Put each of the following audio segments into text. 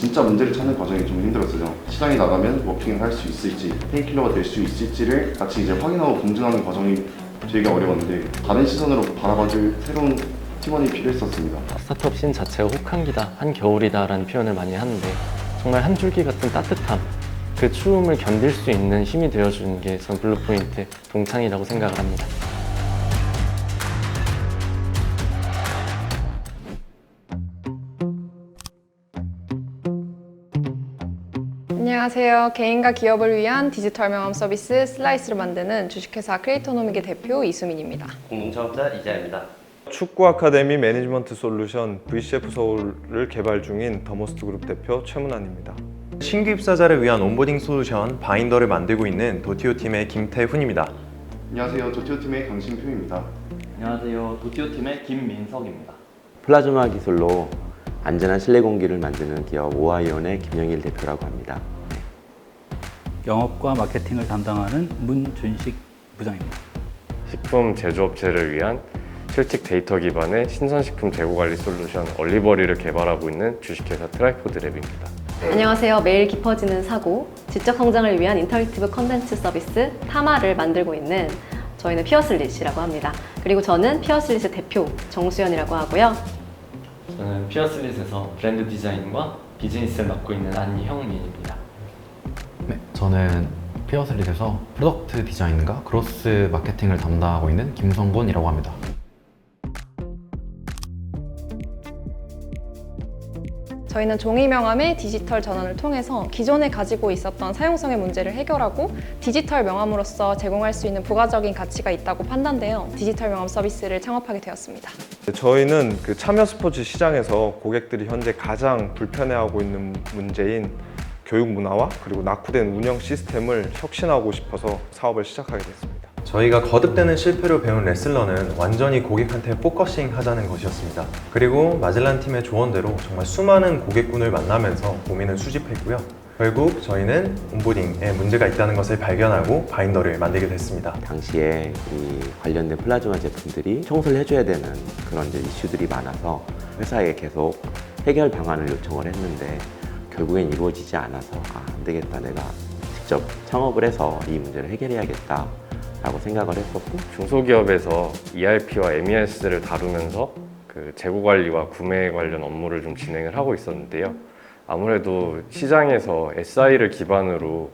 진짜 문제를 찾는 과정이 좀 힘들었어요. 시장에 나가면 워킹을 할 수 있을지, 페인킬러가 될 수 있을지를 같이 이제 확인하고 검증하는 과정이 되게 어려웠는데 다른 시선으로 바라봐줄 새로운 팀원이 필요했었습니다. 스타트업 씬 자체가 혹한기다, 한겨울이다 라는 표현을 많이 하는데 정말 한 줄기 같은 따뜻함, 그 추움을 견딜 수 있는 힘이 되어주는 게 전 블루포인트의 동창이라고 생각을 합니다. 안녕하세요. 개인과 기업을 위한 디지털 명함 서비스 슬라이스를 만드는 주식회사 크리에이터노믹의 대표 이수민입니다. 공동창업자 이자입니다. 축구 아카데미 매니지먼트 솔루션 VCF 서울을 개발 중인 더모스트 그룹 대표 최문환입니다. 신규 입사자를 위한 온보딩 솔루션 바인더를 만들고 있는 도티오 팀의 김태훈입니다. 안녕하세요. 도티오 팀의 강신표입니다. 안녕하세요. 도티오 팀의 김민석입니다. 플라즈마 기술로 안전한 실내 공기를 만드는 기업 오하이온의 김영일 대표라고 합니다. 영업과 마케팅을 담당하는 문준식 부장입니다. 식품 제조업체를 위한 실직 데이터 기반의 신선식품 재고관리 솔루션 얼리버리를 개발하고 있는 주식회사 트라이포드 랩입니다. 안녕하세요. 매일 깊어지는 사고, 지적 성장을 위한 인터랙티브 컨텐츠 서비스 타마를 만들고 있는 저희는 피어슬릿이라고 합니다. 그리고 저는 피어슬릿의 대표 정수연이라고 하고요. 저는 피어슬릿에서 브랜드 디자인과 비즈니스를 맡고 있는 안형민입니다. 네, 저는 피어슬릿에서 프로덕트 디자인과 그로스 마케팅을 담당하고 있는 김성곤이라고 합니다. 저희는 종이 명함의 디지털 전환을 통해서 기존에 가지고 있었던 사용성의 문제를 해결하고 디지털 명함으로서 제공할 수 있는 부가적인 가치가 있다고 판단되어 디지털 명함 서비스를 창업하게 되었습니다. 저희는 그 참여 스포츠 시장에서 고객들이 현재 가장 불편해하고 있는 문제인 교육 문화와 그리고 낙후된 운영 시스템을 혁신하고 싶어서 사업을 시작하게 됐습니다. 저희가 거듭되는 실패로 배운 레슬러는 완전히 고객한테 포커싱 하자는 것이었습니다. 그리고 마젤란 팀의 조언대로 정말 수많은 고객군을 만나면서 고민을 수집했고요. 결국 저희는 온보딩에 문제가 있다는 것을 발견하고 바인더를 만들게 됐습니다. 당시에 이 관련된 플라즈마 제품들이 청소를 해줘야 되는 그런 이제 이슈들이 많아서 회사에 계속 해결 방안을 요청을 했는데 결국엔 이루어지지 않아서 안 되겠다, 내가 직접 창업을 해서 이 문제를 해결해야겠다 라고 생각을 했었고, 중소기업에서 ERP와 MES를 다루면서 그 재고 관리와 구매 관련 업무를 좀 진행을 하고 있었는데요. 아무래도 시장에서 SI를 기반으로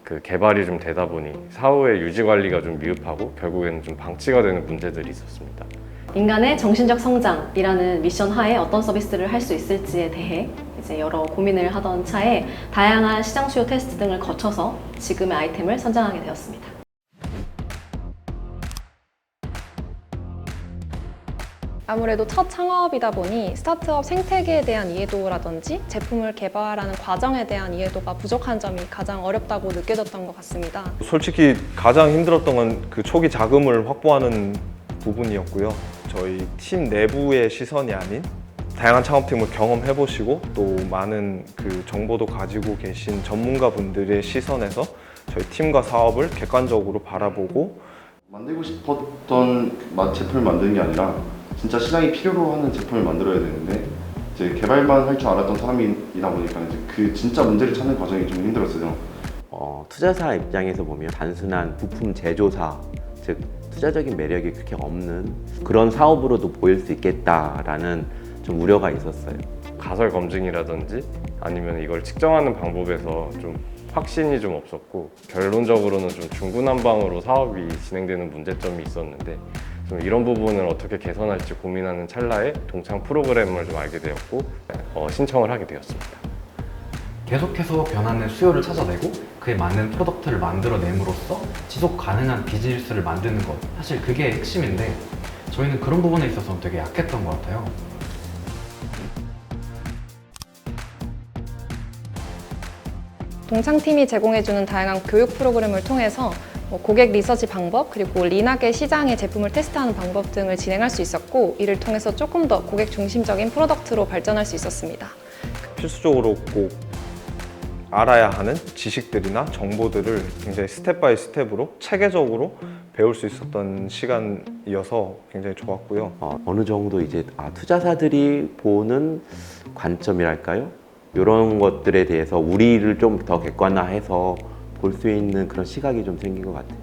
그 개발이 좀 되다 보니 사후의 유지 관리가 좀 미흡하고 결국에는 좀 방치가 되는 문제들이 있었습니다. 인간의 정신적 성장이라는 미션 하에 어떤 서비스를 할 수 있을지에 대해 이제 여러 고민을 하던 차에 다양한 시장 수요 테스트 등을 거쳐서 지금의 아이템을 선정하게 되었습니다. 아무래도 첫 창업이다 보니 스타트업 생태계에 대한 이해도라든지 제품을 개발하는 과정에 대한 이해도가 부족한 점이 가장 어렵다고 느껴졌던 것 같습니다. 솔직히 가장 힘들었던 건 그 초기 자금을 확보하는 부분이었고요. 저희 팀 내부의 시선이 아닌 다양한 창업팀을 경험해보시고 또 많은 그 정보도 가지고 계신 전문가분들의 시선에서 저희 팀과 사업을 객관적으로 바라보고 만들고 싶었던 제품을 만드는 게 아니라 진짜 시장이 필요로 하는 제품을 만들어야 되는데 이제 개발만 할 줄 알았던 사람이다 보니까 이제 그 진짜 문제를 찾는 과정이 좀 힘들었어요. 투자사 입장에서 보면 단순한 부품 제조사, 즉 투자적인 매력이 그렇게 없는 그런 사업으로도 보일 수 있겠다라는 좀 우려가 있었어요. 가설 검증이라든지 아니면 이걸 측정하는 방법에서 좀 확신이 좀 없었고, 결론적으로는 좀 중구난방으로 사업이 진행되는 문제점이 있었는데 좀 이런 부분을 어떻게 개선할지 고민하는 찰나에 동창 프로그램을 좀 알게 되었고 신청을 하게 되었습니다. 계속해서 변하는 수요를 찾아내고 그에 맞는 프로덕트를 만들어냄으로써 지속 가능한 비즈니스를 만드는 것, 사실 그게 핵심인데 저희는 그런 부분에 있어서 되게 약했던 것 같아요. 동창팀이 제공해주는 다양한 교육 프로그램을 통해서 고객 리서치 방법, 그리고 린하게 시장의 제품을 테스트하는 방법 등을 진행할 수 있었고, 이를 통해서 조금 더 고객 중심적인 프로덕트로 발전할 수 있었습니다. 필수적으로 꼭 알아야 하는 지식들이나 정보들을 굉장히 스텝 바이 스텝으로 체계적으로 배울 수 있었던 시간이어서 굉장히 좋았고요. 어느 정도 이제 투자사들이 보는 관점이랄까요? 이런 것들에 대해서 우리를 좀 더 객관화해서 볼 수 있는 그런 시각이 좀 생긴 것 같아요.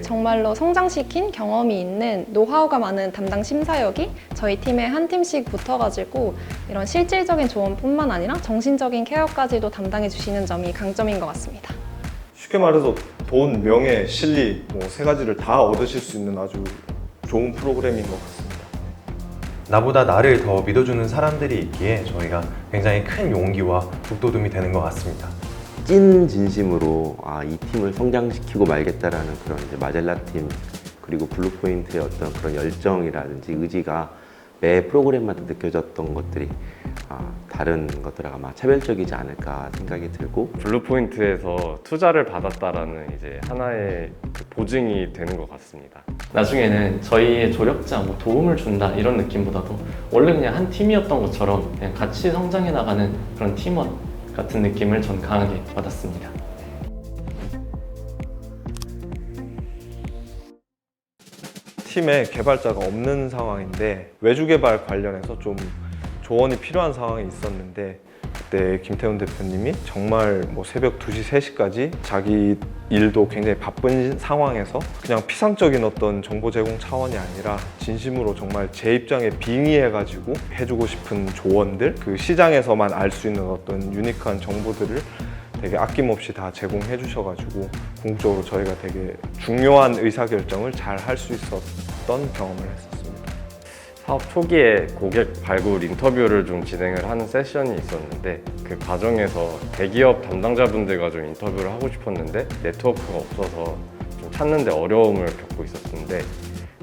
정말로 성장시킨 경험이 있는 노하우가 많은 담당 심사역이 저희 팀에 한 팀씩 붙어가지고 이런 실질적인 조언뿐만 아니라 정신적인 케어까지도 담당해 주시는 점이 강점인 것 같습니다. 쉽게 말해서 돈, 명예, 실리 뭐 세 가지를 다 얻으실 수 있는 아주 좋은 프로그램인 것 같습니다. 나보다 나를 더 믿어주는 사람들이 있기에 저희가 굉장히 큰 용기와 북돋움이 되는 것 같습니다. 찐 진심으로 이 팀을 성장시키고 말겠다라는 그런 이제 마젤라 팀 그리고 블루포인트의 어떤 그런 열정이라든지 의지가 매 프로그램마다 느껴졌던 것들이 다른 것들과 아마 차별적이지 않을까 생각이 들고 블루포인트에서 투자를 받았다라는 이제 하나의 그 보증이 되는 것 같습니다. 나중에는 저희의 조력자, 뭐 도움을 준다 이런 느낌보다도 원래 그냥 한 팀이었던 것처럼 그냥 같이 성장해 나가는 그런 팀원 같은 느낌을 전 강하게 받았습니다. 팀에 개발자가 없는 상황인데 외주 개발 관련해서 좀 조언이 필요한 상황이 있었는데 그때 김태훈 대표님이 정말 뭐 새벽 2시, 3시까지 자기 일도 굉장히 바쁜 상황에서 그냥 피상적인 어떤 정보 제공 차원이 아니라 진심으로 정말 제 입장에 빙의해가지고 해주고 싶은 조언들, 그 시장에서만 알 수 있는 어떤 유니크한 정보들을 되게 아낌없이 다 제공해 주셔가지고 궁극적으로 저희가 되게 중요한 의사결정을 잘 할 수 있었던 경험을 했었습니다. 사업 초기에 고객 발굴 인터뷰를 좀 진행을 하는 세션이 있었는데 그 과정에서 대기업 담당자분들과 좀 인터뷰를 하고 싶었는데 네트워크가 없어서 좀 찾는데 어려움을 겪고 있었는데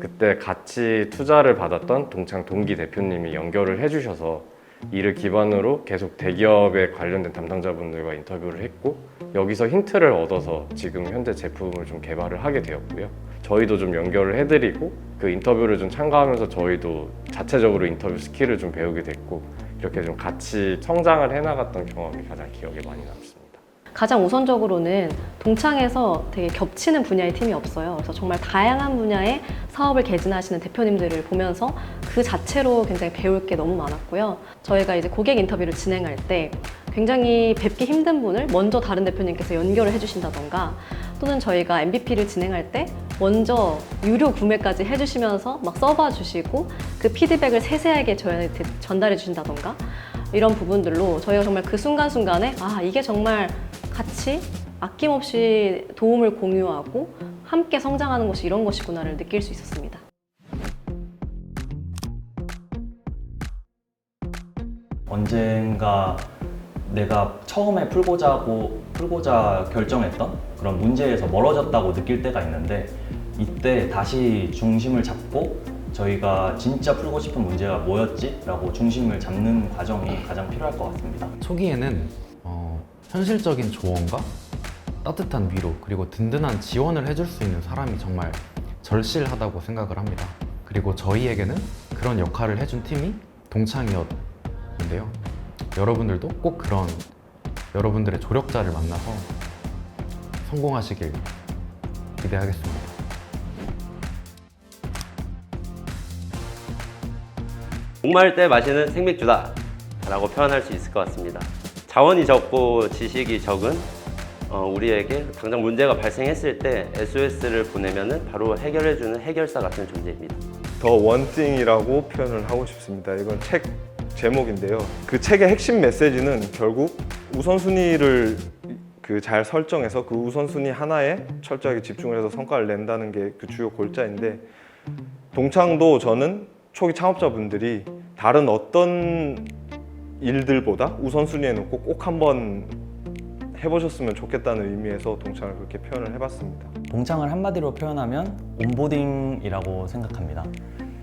그때 같이 투자를 받았던 동창 동기 대표님이 연결을 해주셔서 이를 기반으로 계속 대기업에 관련된 담당자분들과 인터뷰를 했고 여기서 힌트를 얻어서 지금 현재 제품을 좀 개발을 하게 되었고요. 저희도 좀 연결을 해드리고 그 인터뷰를 좀 참가하면서 저희도 자체적으로 인터뷰 스킬을 좀 배우게 됐고 이렇게 좀 같이 성장을 해나갔던 경험이 가장 기억에 많이 남습니다. 가장 우선적으로는 동창에서 되게 겹치는 분야의 팀이 없어요. 그래서 정말 다양한 분야의 사업을 개진하시는 대표님들을 보면서 그 자체로 굉장히 배울 게 너무 많았고요. 저희가 이제 고객 인터뷰를 진행할 때 굉장히 뵙기 힘든 분을 먼저 다른 대표님께서 연결을 해주신다던가 또는 저희가 MVP를 진행할 때 먼저 유료 구매까지 해주시면서 막 써봐 주시고 그 피드백을 세세하게 저희한테 전달해 주신다던가 이런 부분들로 저희가 정말 그 순간순간에 이게 정말 같이 아낌없이 도움을 공유하고 함께 성장하는 것이 이런 것이구나를 느낄 수 있었습니다. 언젠가 내가 처음에 풀고자 결정했던 그런 문제에서 멀어졌다고 느낄 때가 있는데 이때 다시 중심을 잡고 저희가 진짜 풀고 싶은 문제가 뭐였지? 라고 중심을 잡는 과정이 가장 필요할 것 같습니다. 초기에는 현실적인 조언과 따뜻한 위로 그리고 든든한 지원을 해줄 수 있는 사람이 정말 절실하다고 생각을 합니다. 그리고 저희에게는 그런 역할을 해준 팀이 동창이었는데요. 여러분들도 꼭 그런 여러분들의 조력자를 만나서 성공하시길 기대하겠습니다. 목마를 때 마시는 생맥주다 라고 표현할 수 있을 것 같습니다. 자원이 적고 지식이 적은 우리에게 당장 문제가 발생했을 때 SOS를 보내면 바로 해결해주는 해결사 같은 존재입니다. 더 원띵이라고 표현을 하고 싶습니다. 이건 책 제목인데요. 그 책의 핵심 메시지는 결국 우선순위를 잘 설정해서 그 우선순위 하나에 철저하게 집중을 해서 성과를 낸다는 게 그 주요 골자인데 동창도 저는 초기 창업자분들이 다른 어떤 일들보다 우선순위에 놓고 꼭 한번 해보셨으면 좋겠다는 의미에서 동창을 그렇게 표현을 해봤습니다. 동창을 한마디로 표현하면 온보딩이라고 생각합니다.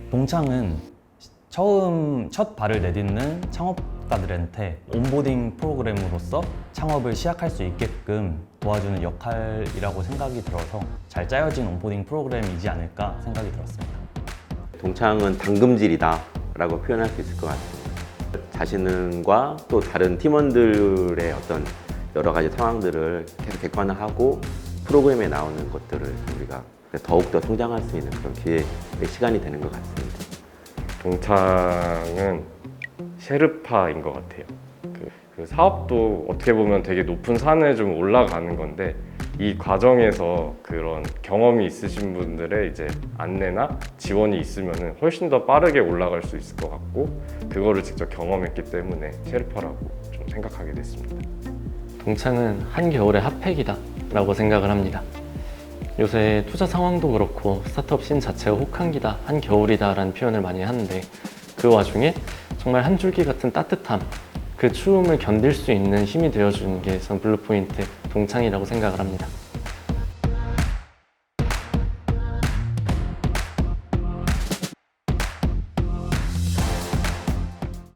동창은 첫 발을 내딛는 창업가들한테 온보딩 프로그램으로서 창업을 시작할 수 있게끔 도와주는 역할이라고 생각이 들어서 잘 짜여진 온보딩 프로그램이지 않을까 생각이 들었습니다. 동창은 당금질이다 라고 표현할 수 있을 것 같습니다. 자신과 또 다른 팀원들의 어떤 여러 가지 상황들을 계속 객관화하고 프로그램에 나오는 것들을 우리가 더욱더 성장할 수 있는 그런 기회의 시간이 되는 것 같습니다. 동창은 셰르파인 것 같아요. 그 사업도 어떻게 보면 되게 높은 산을 좀 올라가는 건데 이 과정에서 그런 경험이 있으신 분들의 이제 안내나 지원이 있으면 훨씬 더 빠르게 올라갈 수 있을 것 같고 그거를 직접 경험했기 때문에 셰르파라고 좀 생각하게 됐습니다. 동창은 한겨울의 핫팩이다 라고 생각을 합니다. 요새 투자 상황도 그렇고 스타트업 씬 자체가 혹한기다, 한겨울이다 라는 표현을 많이 하는데 그 와중에 정말 한 줄기 같은 따뜻함, 그 추움을 견딜 수 있는 힘이 되어주는 게 전 블루포인트 동창이라고 생각을 합니다.